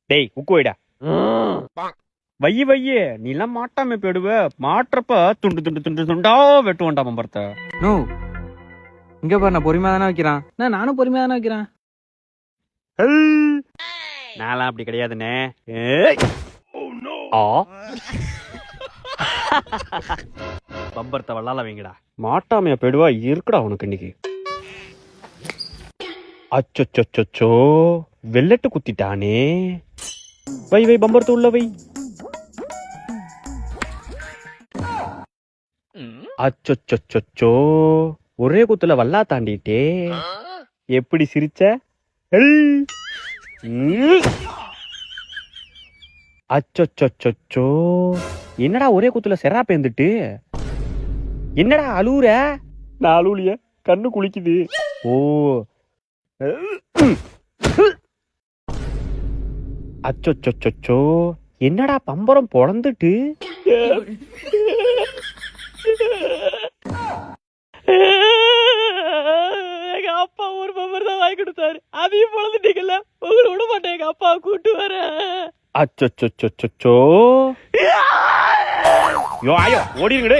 டேய் உக்கு வைடா. வையே நீ எல்லாம் மாட்டாம போயிடுவ. மாட்டுறப்ப துண்டு துண்டு துண்டு துண்டா வெட்டுவான்டா பம்பரத்தை. நோ இங்க பாரு, நான் பொறுமையா தானே வைக்கிறான். நானும் பொறுமையா தானே வைக்கிறேன். நான்லாம் அப்படி கிடையாதுண்ணே. ஏய். ஆ. பம்பரத்தை வல்லால வைங்கடா. மாட்டாமையா போயிடுவா இருக்குடா உனக்கு இன்னைக்கு. அச்சோ வெள்ளட்டு குத்திட்டானே. வை பம்பரத்தை உள்ள வை. அச்சோ ஒரே குத்துல வல்லா தாண்டிட்டே. எப்படி சிரிச்ச? அச்சோ என்னடா ஒரே குத்துல செரா பேந்துட்டு? என்னடா அழுவுற? நான் அழுவுலிய, கண்ணு குளிக்குது. ஓ அச்சோ என்னடா பம்பரம் பொழந்துட்டு? எங்க அப்பா ஒரு பம்பர் தான் வாங்கி கொடுத்தாரு, அதையும் பொழந்துட்டீங்கல்ல. உங்களை விட மாட்டேன், எங்க அப்பா கூட்டு வர. அச்சோ யோ ஆயோ ஓடிருங்கடே.